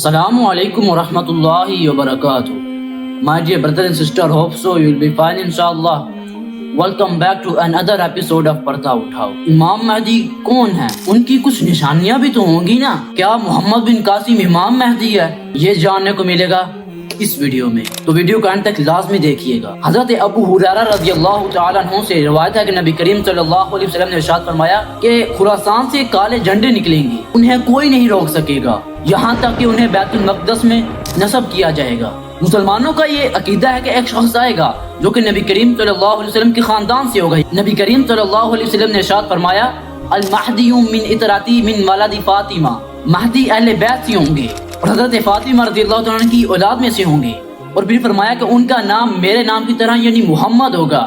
Assalamu alaikum wa rahmatullahi wa barakatuh. My dear brother and sister, hope so you will be fine inshallah. Welcome back to another episode of पर्दा उठाओ. इमाम महदी कौन है? उनकी कुछ निशानियां भी तो होंगी ना. क्या मोहम्मद बिन कासिम इमाम महदी है? ये जानने को मिलेगा इस वीडियो में, तो वीडियो का अंत तक लाजमी देखिएगा. हजरत अबू हुरैरा रज़ियल्लाहु तआला अन्हु से रिवायत है कि नबी करीम सल्लल्लाहु अलैहि वसल्लम ने इरशाद फरमाया कि खुरासान से काले झंडे निकलेंगे, उन्हें कोई नहीं रोक सकेगा यहाँ तक कि उन्हें बैतुल मक़दस में नस्ब किया जाएगा. मुसलमानों का ये अकीदा है कि एक शख्स आएगा जो कि नबी करीम सल्लल्लाहु अलैहि वसल्लम के खानदान से होगा. नबी करीम सल्लल्लाहु अलैहि वसल्लम ने इरशाद फरमाया अल महदी मिन इतराती मिन वलदी फातिमा, महदी अहले बैत से होंगे और हजरत फातिमा रज़ियल्लाहु तआला की औलाद में से होंगे. और फिर फरमाया कि उनका नाम मेरे नाम की तरह यानी मोहम्मद होगा,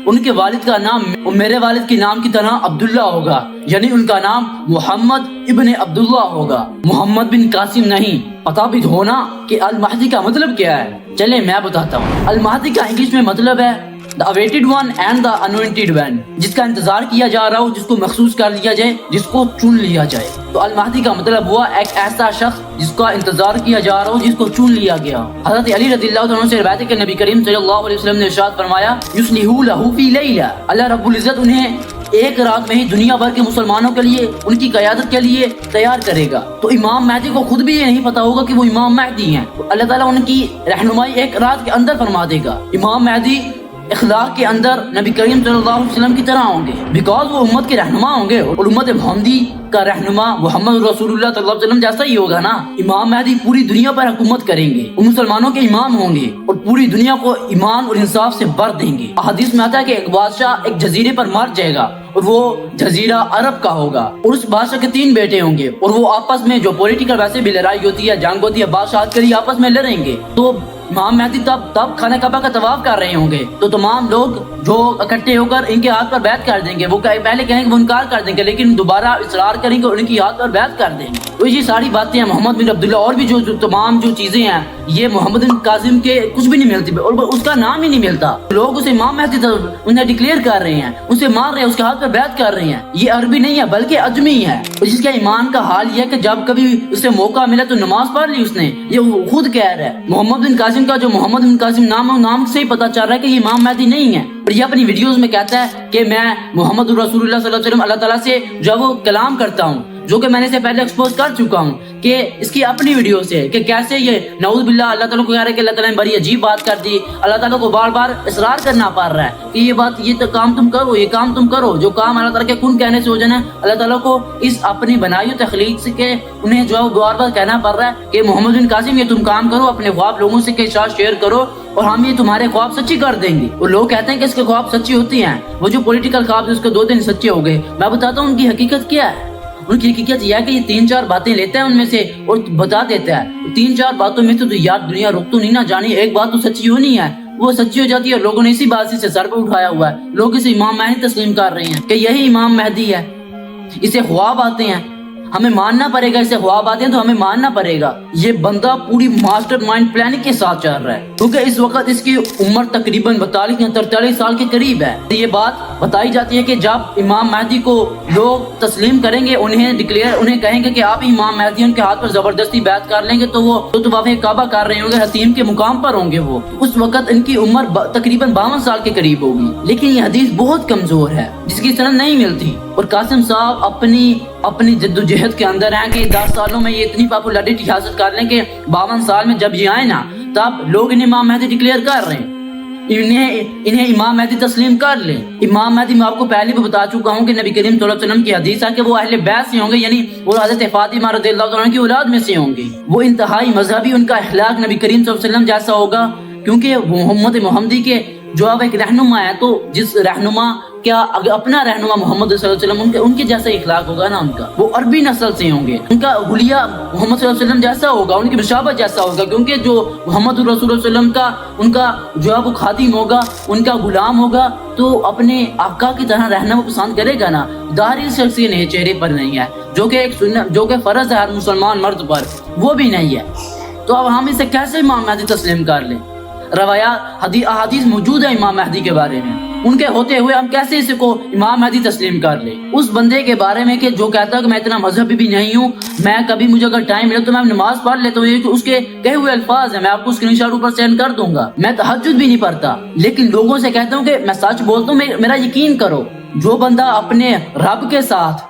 उनके वालिद का नाम मेरे वालिद के नाम की तरह अब्दुल्ला होगा, यानी उनका नाम मोहम्मद इब्ने अब्दुल्ला होगा, मोहम्मद बिन कासिम नहीं. पता भी होना कि अल महदी का मतलब क्या है. चले मैं बताता हूँ. अल महदी का इंग्लिश में मतलब है the awaited one and the anointed one, जिसका इंतजार किया जा रहा हो, जिसको महसूस कर लिया जाए, जिसको चुन लिया जाए. तो अल महदी का मतलब हुआ एक ऐसा शख्स जिसका इंतजार किया जा रहा हो, जिसको चुन लिया गया. हज़रत अली रज़ियल्लाहु अन्हु से रिवायत है कि नबी करीम सल्लल्लाहु अलैहि वसल्लम ने इरशाद फरमाया युस्लिहु लहु फी लैला, अल्लाह रब्बुल इज्जत उन्हें एक रात में ही दुनिया भर के मुसलमानों के लिए, उनकी क़यादत के लिए तैयार करेगा. तो इमाम महदी को खुद भी ये नहीं पता होगा कि वो इमाम महदी हैं. तो अल्लाह ताला उनकी रहनुमाई एक रात के अंदर फरमा देगा. इमाम महदी इखलाक के अंदर नबी करीम सल्लल्लाहु अलैहि वसल्लम की तरह होंगे, बिकॉज वो उम्मत के रहनुमा होंगे और उम्मत मोहम्मदी का रहनुमा मोहम्मद रसूलुल्लाह सल्लल्लाहु अलैहि वसल्लम जैसा ही होगा ना. इमाम महदी पूरी दुनिया पर हुकूमत करेंगे, वो मुसलमानों के इमाम होंगे और पूरी दुनिया को ईमान और इंसाफ से भर देंगे. हदीस में आता है कि एक बादशाह एक जजीरे पर मर जाएगा और वो जजीरा अरब का होगा और उस बादशाह के 3 बेटे होंगे और वो आपस में जो पॉलिटिकल वैसे भी लड़ाई होती है, जंग होती है, बादशाह के लिए आपस में लड़ेंगे. तो इमाम महदी तब खाना कबा का तवाफ कर रहे होंगे, तो तमाम लोग जो इकट्ठे होकर इनके हाथ पर बैत कर देंगे. वो पहले कहेंगे वो इनकार कर देंगे, लेकिन दोबारा इसरार करेंगे और इनकी हाथ पर बैत कर देंगे. तो ये सारी बातें हैं मोहम्मद बिन अब्दुल्ला और भी जो तमाम जो चीजें हैं, ये मोहम्मद बिन कासिम के कुछ भी नहीं मिलती और उसका नाम ही नहीं मिलता. लोग उसे इमाम महदी उन्हें डिक्लेयर कर रहे हैं, उसे मार रहे हैं, उसके हाथ पर बैत कर रहे हैं. ये अरबी नहीं है बल्कि अजमी है. जिसका ईमान का हाल ये है कि जब कभी उसे मौका मिला तो नमाज पढ़ ली उसने. ये खुद कह रहा है. मोहम्मद बिन कासिम का जो मोहम्मद बिन कासिम नाम से ही पता चल रहा है कि ये इमाम महदी नहीं है. और ये अपनी वीडियोस में कहता है कि मैं मोहम्मद रसूलुल्लाह सल्लल्लाहु अलैहि वसल्लम अल्लाह ताला से जब वो कलाम करता हूँ, जो कि मैंने इसे पहले एक्सपोज कर चुका हूँ कि इसकी अपनी वीडियो से कि कैसे ये नऊज़ बिल्लाह अल्लाह ताला को कह रहा है कि अल्लाह ताला ने बड़ी अजीब बात कर दी. अल्लाह ताला को बार बार इसरार करना पड़ रहा है कि ये बात, ये तो काम तुम करो, ये काम तुम करो. जो काम अल्लाह ताला के कुन कहने से हो जाना है, अल्लाह ताला को इस अपनी बनाई हुई तख्लीक से के उन्हें जो बार बार कहना पड़ रहा है कि मोहम्मद बिन कासिम ये तुम काम करो, अपने ख्वाब लोगों से के साथ शेयर करो और हम ये तुम्हारे ख्वाब सच्ची कर देंगे. और लोग कहते हैं कि इसके ख्वाब सच्ची होती हैं. वो जो पॉलिटिकल ख्वाब उसके 2 दिन सच्चे हो गए. मैं बताता हूँ उनकी हकीकत क्या है. उनकी हकीकत यह है कि ये 3-4 बातें लेता है उनमें से और बता देता है. 3-4 बातों में तो यार दुनिया रुक तो नहीं ना जानी, एक बात तो सच्ची होनी है, वो सच्ची हो जाती है. लोगों ने इसी बात से सर पर उठाया हुआ है. लोग इसे इमाम महदी तस्लीम कर रहे हैं कि यही इमाम महदी है. इसे ख्वाब आते हैं, हमें मानना पड़ेगा. इसे ख्वाब आते हैं तो हमें मानना पड़ेगा. ये बंदा पूरी मास्टरमाइंड प्लानिंग के साथ चल रहा है, क्योंकि इस वक्त इसकी उम्र तकरीबन 42 या 43 साल के करीब है. ये बात बताई जाती है कि जब इमाम महदी को लोग तस्लीम करेंगे, उन्हें कहेंगे कि आप इमाम महदी, उनके हाथ पर जबरदस्ती बैत कर लेंगे तो वो तो तवाफ़े काबा कर रहे होंगे, हतीम के मुकाम पर होंगे. वो उस वक्त इनकी उम्र तकरीबन 52 साल के करीब होगी. लेकिन ये हदीस बहुत कमजोर है जिसकी सनद नहीं मिलती. और कासिम साहब अपनी जद्दोजहद के अंदर हैं कि 10 सालों में ये इतनी पॉपुलैरिटी हासिल कर लें कि 52 साल में जब ये आए ना, तब लोग इन्हें इमाम महदी डिक्लेयर कर रहे हैं, इन्हें इमाम महदी तस्लीम कर लें. इमाम महदी मैं आपको पहले भी बता चुका हूँ कि नबी करीम सल्लल्लाहु अलैहि वसल्लम की हदीस है कि वो अहले बैत से होंगे, यानी वो हज़रत फातिमा रज़ियल्लाहु अन्हा की औलाद में से होंगे. वो इंतहाई मजहबी, उनका अखलाक नबी करीम सल्लल्लाहु अलैहि वसल्लम जैसा होगा, क्योंकि मोहम्मद मोहम्मदी के जो अब एक रहनुमा है, तो जिस रहनुमा क्या अपना रहनुमा मोहम्मद सल्लल्लाहु अलैहि वसल्लम उनके जैसा इखलाक होगा ना उनका, वो अरबी नस्ल से होंगे, उनका हुलिया मोहम्मद सल्लल्लाहु अलैहि वसल्लम जैसा होगा, उनकी मुशाबत जैसा होगा. क्योंकि जो मोहम्मद रसूलुल्लाह सल्लल्लाहु अलैहि वसल्लम का उनका जो है वो खादिम होगा, उनका गुलाम होगा, तो अपने आका की तरह रहना वो पसंद करेगा ना. दाहिरी शख्सियत नहीं, चेहरे पर नहीं है, जो कि एक सुन्नत, जो कि फर्ज है हर मुसलमान मर्द पर, वो भी नहीं है. तो अब हम इसे कैसे इमाम महदी तस्लीम कर लें? روایات احادیث موجود ہے امام مہدی کے بارے میں، ان کے ہوتے ہوئے ہم کیسے اس کو امام مہدی تسلیم کر لیں؟ اس بندے کے بارے میں کہ جو کہتا ہے کہ میں اتنا مذہبی بھی نہیں ہوں، میں کبھی مجھے اگر ٹائم ملے تو میں نماز پڑھ لیتا ہوں، یہ جو اس کے کہے ہوئے الفاظ ہیں، میں آپ کو اسکرین شاٹ اوپر سینڈ کر دوں گا، میں تہجد بھی نہیں پڑھتا، لیکن لوگوں سے کہتا ہوں کہ میں سچ بولتا ہوں، میرا یقین کرو۔ جو بندہ اپنے رب کے ساتھ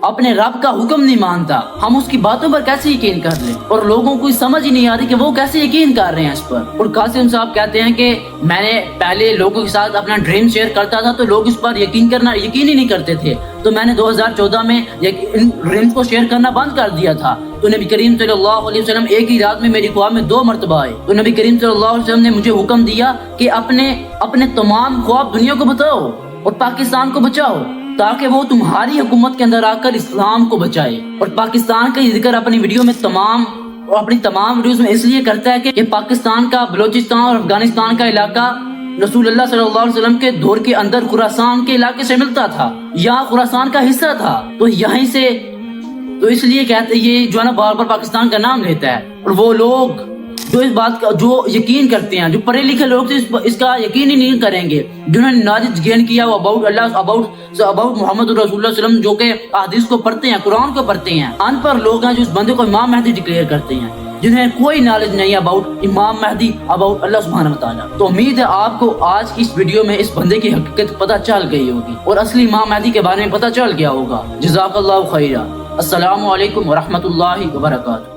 اپنے رب کا حکم نہیں مانتا، ہم اس کی باتوں پر کیسے یقین کر لیں؟ اور لوگوں کو سمجھ ہی نہیں آ رہی کہ وہ کیسے یقین کر رہے ہیں اس پر۔ اور قاسم صاحب کہتے ہیں کہ میں نے پہلے لوگوں کے ساتھ اپنا ڈریم شیئر کرتا تھا تو لوگ اس پر یقین ہی نہیں کرتے تھے، تو میں نے 2014 میں ان ڈریمز کو شیئر کرنا بند کر دیا تھا۔ تو نبی کریم صلی اللہ علیہ وسلم ایک ہی رات میں میری خواب میں 2 مرتبہ آئے، تو نبی کریم صلی اللہ علیہ وسلم نے مجھے حکم دیا کہ اپنے تمام خواب دنیا کو بتاؤ اور پاکستان کو بچاؤ، تاکہ وہ تمہاری حکومت کے اندر آ کر اسلام کو بچائے۔ اور پاکستان کا یہ ذکر اپنی ویڈیو میں اپنی تمام ویڈیوز میں اس لیے کرتا ہے کہ پاکستان کا بلوچستان اور افغانستان کا علاقہ رسول اللہ صلی اللہ علیہ وسلم کے دور کے اندر خراسان کے علاقے سے ملتا تھا، یہاں خراسان کا حصہ تھا، تو یہیں سے تو اس لیے کہتے یہ جو ہے نا بار بار پاکستان کا نام لیتا ہے۔ اور وہ لوگ جو اس بات کا جو یقین کرتے ہیں، جو پڑھے لکھے لوگ تھے اس کا یقین ہی نہیں کریں گے، جنہوں نے نالج گین کیا وہ اباؤٹ محمد رسول اللہ صلی اللہ علیہ وسلم، جو کہ احادیث کو پڑھتے ہیں، قرآن کو پڑھتے ہیں، ان پر لوگ ہیں جو اس بندے کو امام مہدی ڈکلیئر کرتے ہیں، جنہیں کوئی نالج نہیں اباؤٹ امام مہدی، اباؤٹ اللہ سبحانہ وتعالی۔ تو امید ہے آپ کو آج کی اس ویڈیو میں اس بندے کی حقیقت پتہ چل گئی ہوگی اور اصلی امام مہدی کے بارے میں پتہ چل گیا ہوگا۔ جزاک اللہ خیرہ۔ السلام علیکم ورحمۃ اللہ وبرکاتہ۔